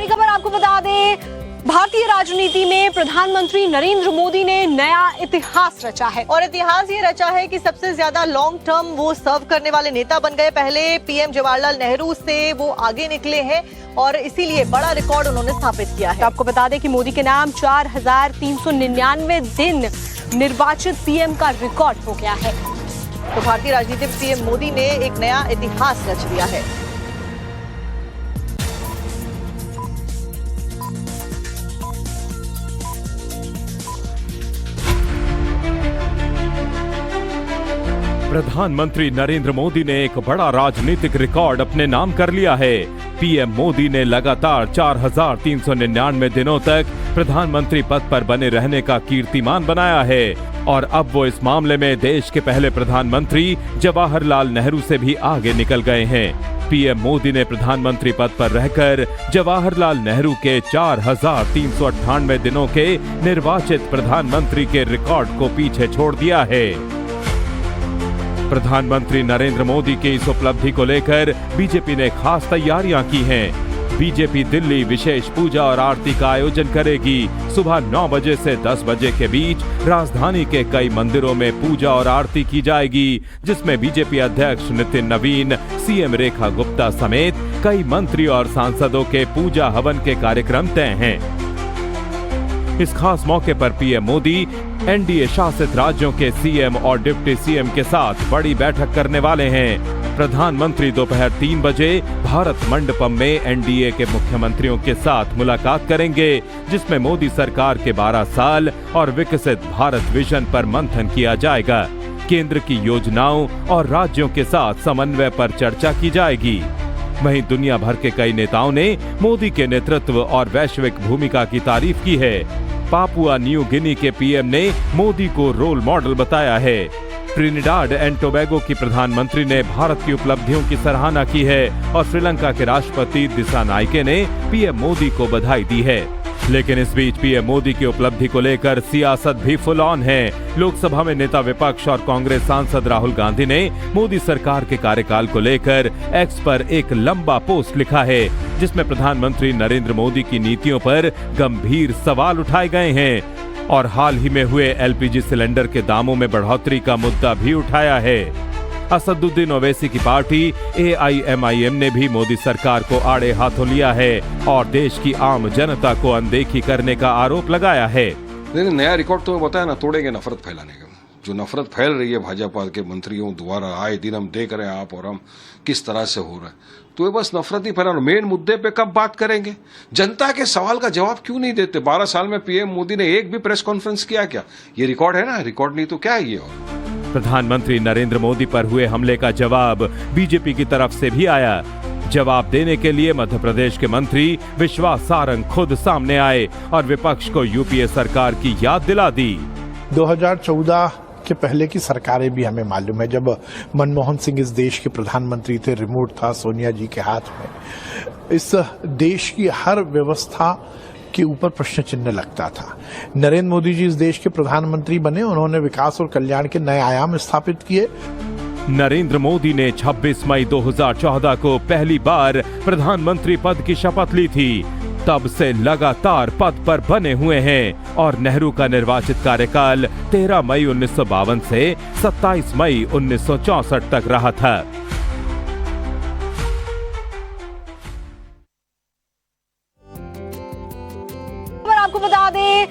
बड़ी खबर आपको बता दें, भारतीय राजनीति में प्रधानमंत्री नरेंद्र मोदी ने नया इतिहास रचा है। और इतिहास ये रचा है कि सबसे ज्यादा लॉन्ग टर्म वो सर्व करने वाले नेता बन गए। पहले पीएम जवाहरलाल नेहरू से वो आगे निकले हैं और इसीलिए बड़ा रिकॉर्ड उन्होंने स्थापित किया है। तो आपको बता दें कि मोदी के नाम 4399 दिन निर्वाचित पीएम का रिकॉर्ड हो गया है। तो भारतीय राजनीति में पीएम मोदी ने एक नया इतिहास रच दिया है। प्रधानमंत्री नरेंद्र मोदी ने एक बड़ा राजनीतिक रिकॉर्ड अपने नाम कर लिया है। पीएम मोदी ने लगातार 4399 दिनों तक प्रधानमंत्री पद पर बने रहने का कीर्तिमान बनाया है और अब वो इस मामले में देश के पहले प्रधानमंत्री जवाहरलाल नेहरू से भी आगे निकल गए हैं। पीएम मोदी ने प्रधानमंत्री पद पर रहकर जवाहरलाल नेहरू के 4398 दिनों के निर्वाचित प्रधानमंत्री के रिकॉर्ड को पीछे छोड़ दिया है। प्रधानमंत्री नरेंद्र मोदी की इस उपलब्धि को लेकर बीजेपी ने खास तैयारियां की हैं। बीजेपी दिल्ली विशेष पूजा और आरती का आयोजन करेगी। सुबह 9 बजे से 10 बजे के बीच राजधानी के कई मंदिरों में पूजा और आरती की जाएगी, जिसमें बीजेपी अध्यक्ष नितिन नवीन, सीएम रेखा गुप्ता समेत कई मंत्री और सांसदों के पूजा हवन के कार्यक्रम तय हैं। इस खास मौके पर पीएम मोदी एनडीए शासित राज्यों के सीएम और डिप्टी सीएम के साथ बड़ी बैठक करने वाले हैं। प्रधानमंत्री दोपहर 3 बजे भारत मंडपम में एनडीए के मुख्यमंत्रियों के साथ मुलाकात करेंगे, जिसमें मोदी सरकार के 12 साल और विकसित भारत विजन पर मंथन किया जाएगा। केंद्र की योजनाओं और राज्यों के साथ समन्वय पर चर्चा की जाएगी। वहीं दुनिया भर के कई नेताओं ने मोदी के नेतृत्व और वैश्विक भूमिका की तारीफ की है। पापुआ न्यू गिनी के पीएम ने मोदी को रोल मॉडल बताया है। ट्रिनिडाड एंड टोबैगो की प्रधानमंत्री ने भारत की उपलब्धियों की सराहना की है और श्रीलंका के राष्ट्रपति दिसानायके ने पीएम मोदी को बधाई दी है। लेकिन इस बीच पीएम मोदी की उपलब्धि को लेकर सियासत भी फुल ऑन है। लोकसभा में नेता विपक्ष और कांग्रेस सांसद राहुल गांधी ने मोदी सरकार के कार्यकाल को लेकर एक्स पर एक लंबा पोस्ट लिखा है, जिसमें प्रधानमंत्री नरेंद्र मोदी की नीतियों पर गंभीर सवाल उठाए गए हैं और हाल ही में हुए एलपीजी सिलेंडर के दामों में बढ़ोतरी का मुद्दा भी उठाया है। असदुद्दीन ओवैसी की पार्टी एआईएमआईएम ने भी मोदी सरकार को आड़े हाथों लिया है और देश की आम जनता को अनदेखी करने का आरोप लगाया है। नया रिकॉर्ड तो बताया ना, तोड़ेंगे नफरत फैलाने का। जो नफरत फैल रही है भाजपा के मंत्रियों द्वारा, आए दिन हम देख रहे हैं आप और हम किस तरह से हो रहा है, तो ये बस नफरत ही फैलाना। मेन मुद्दे पे कब बात करेंगे? जनता के सवाल का जवाब क्यों नहीं देते? 12 साल में पीएम मोदी ने एक भी प्रेस कॉन्फ्रेंस किया क्या? ये रिकॉर्ड है ना, रिकॉर्ड नहीं तो क्या है ये? और प्रधानमंत्री नरेंद्र मोदी पर हुए हमले का जवाब बीजेपी की तरफ से भी आया। जवाब देने के लिए मध्य प्रदेश के मंत्री विश्वास सारंग खुद सामने आए और विपक्ष को यूपीए सरकार की याद दिला दी। 2014 के पहले की सरकारें भी हमें मालूम है, जब मनमोहन सिंह इस देश के प्रधानमंत्री थे, रिमोट था सोनिया जी के हाथ में। इस देश की हर व्यवस्था के ऊपर प्रश्न चिन्ह लगता था। नरेंद्र मोदी जी इस देश के प्रधानमंत्री बने, उन्होंने विकास और कल्याण के नए आयाम स्थापित किए। नरेंद्र मोदी ने 26 मई 2014 को पहली बार प्रधानमंत्री पद की शपथ ली थी। तब से लगातार पद पर बने हुए हैं और नेहरू का निर्वाचित कार्यकाल 13 मई 1952 से 27 मई 1964 तक रहा था। आपको बता दें,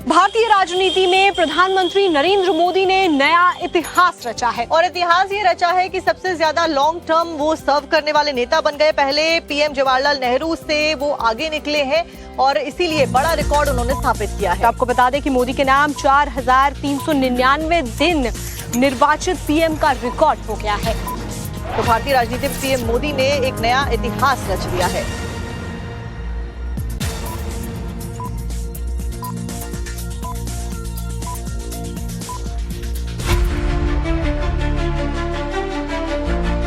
भारतीय राजनीति में प्रधानमंत्री नरेंद्र मोदी ने नया इतिहास रचा है। और इतिहास ये रचा है कि सबसे ज्यादा लॉन्ग टर्म वो सर्व करने वाले नेता बन गए। पहले पीएम जवाहरलाल नेहरू से वो आगे निकले हैं और इसीलिए बड़ा रिकॉर्ड उन्होंने स्थापित किया है। तो आपको बता दें कि मोदी के नाम 4399 दिन निर्वाचित पीएम का रिकॉर्ड हो गया है। तो भारतीय राजनीति में पीएम मोदी ने एक नया इतिहास रच दिया है।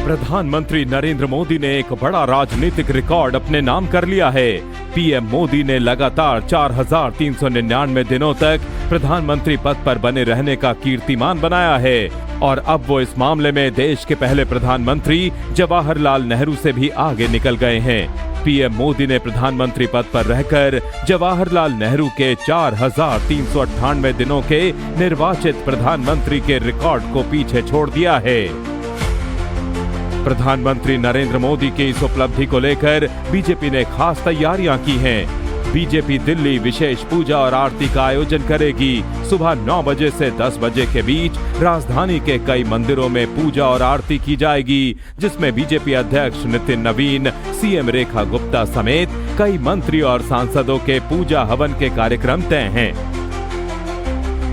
प्रधानमंत्री नरेंद्र मोदी ने एक बड़ा राजनीतिक रिकॉर्ड अपने नाम कर लिया है। पीएम मोदी ने लगातार 4399 दिनों तक प्रधानमंत्री पद पर बने रहने का कीर्तिमान बनाया है और अब वो इस मामले में देश के पहले प्रधानमंत्री जवाहरलाल नेहरू से भी आगे निकल गए हैं। पीएम मोदी ने प्रधानमंत्री पद पर रहकर जवाहरलाल नेहरू के 4,398 दिनों के निर्वाचित प्रधानमंत्री के रिकॉर्ड को पीछे छोड़ दिया है। प्रधानमंत्री नरेंद्र मोदी की इस उपलब्धि को लेकर बीजेपी ने खास तैयारियां की हैं। बीजेपी दिल्ली विशेष पूजा और आरती का आयोजन करेगी। सुबह 9 बजे से 10 बजे के बीच राजधानी के कई मंदिरों में पूजा और आरती की जाएगी, जिसमें बीजेपी अध्यक्ष नितिन नवीन, सीएम रेखा गुप्ता समेत कई मंत्री और सांसदों के पूजा हवन के कार्यक्रम तय हैं।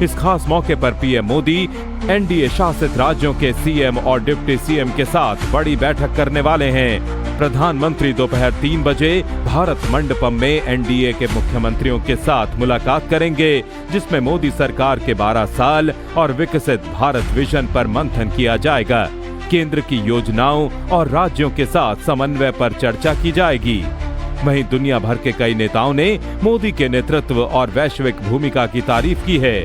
इस खास मौके पर पीएम मोदी एनडीए शासित राज्यों के सीएम और डिप्टी सीएम के साथ बड़ी बैठक करने वाले हैं। प्रधानमंत्री दोपहर 3 बजे भारत मंडपम में एनडीए के मुख्यमंत्रियों के साथ मुलाकात करेंगे, जिसमें मोदी सरकार के 12 साल और विकसित भारत विजन पर मंथन किया जाएगा। केंद्र की योजनाओं और राज्यों के साथ समन्वय पर चर्चा की जाएगी। वहीं दुनिया भर के कई नेताओं ने मोदी के नेतृत्व और वैश्विक भूमिका की तारीफ की है।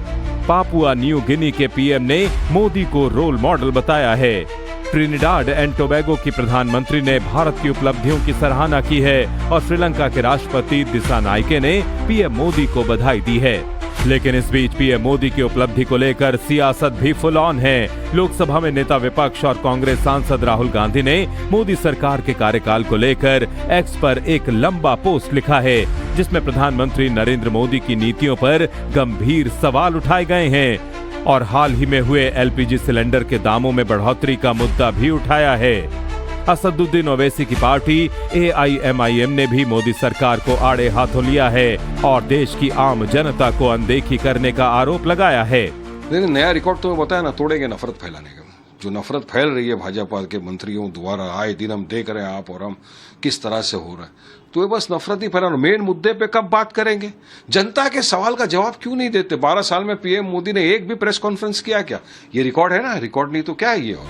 पापुआ न्यू गिनी के पीएम ने मोदी को रोल मॉडल बताया है। ट्रिनिडाड एंड टोबैगो की प्रधानमंत्री ने भारत की उपलब्धियों की सराहना की है और श्रीलंका के राष्ट्रपति दिसानायके ने पीएम मोदी को बधाई दी है। लेकिन इस बीच पीएम मोदी की उपलब्धि को लेकर सियासत भी फुल ऑन है। लोकसभा में नेता विपक्ष और कांग्रेस सांसद राहुल गांधी ने मोदी सरकार के कार्यकाल को लेकर एक्स पर एक लंबा पोस्ट लिखा है, जिसमें प्रधानमंत्री नरेंद्र मोदी की नीतियों पर गंभीर सवाल उठाए गए हैं और हाल ही में हुए एलपीजी सिलेंडर के दामों में बढ़ोतरी का मुद्दा भी उठाया है। असदुद्दीन ओवैसी की पार्टी AIMIM ने भी मोदी सरकार को आड़े हाथों लिया है और देश की आम जनता को अनदेखी करने का आरोप लगाया है। लेकिन नया रिकॉर्ड तो बताया ना, तोड़ेंगे नफरत फैलाने का। जो नफरत फैल रही है भाजपा के मंत्रियों द्वारा, आए दिन हम देख रहे हैं आप और हम किस तरह से हो रहा है, तो ये बस नफरत ही फैलाना। मेन मुद्दे पे कब बात करेंगे? जनता के सवाल का जवाब क्यों नहीं देते? 12 साल में पीएम मोदी ने एक भी प्रेस कॉन्फ्रेंस किया क्या? ये रिकॉर्ड है ना, रिकॉर्ड नहीं तो क्या है ये? और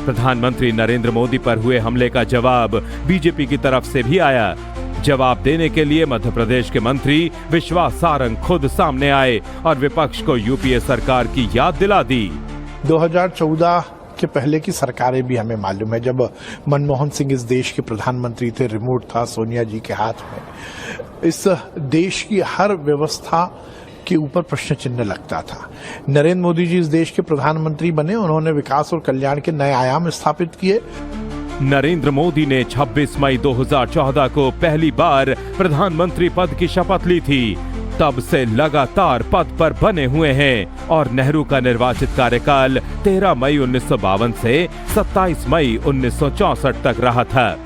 प्रधानमंत्री नरेंद्र मोदी पर हुए हमले का जवाब बीजेपी की तरफ से भी आया। जवाब देने के लिए मध्य प्रदेश के मंत्री विश्वास सारंग खुद सामने आए और विपक्ष को यूपीए सरकार की याद दिला दी। 2014 के पहले की सरकारें भी हमें मालूम है। जब मनमोहन सिंह इस देश के प्रधानमंत्री थे, रिमोट था सोनिया जी के हाथ में, इस देश की हर व्यवस्था के ऊपर प्रश्न चिन्ह लगता था। नरेंद्र मोदी जी इस देश के प्रधानमंत्री बने, उन्होंने विकास और कल्याण के नए आयाम स्थापित किए। नरेंद्र मोदी ने 26 मई 2014 को पहली बार प्रधानमंत्री पद की शपथ ली थी। तब से लगातार पद पर बने हुए हैं और नेहरू का निर्वाचित कार्यकाल 13 मई 1952 से 27 मई 1964 तक रहा था।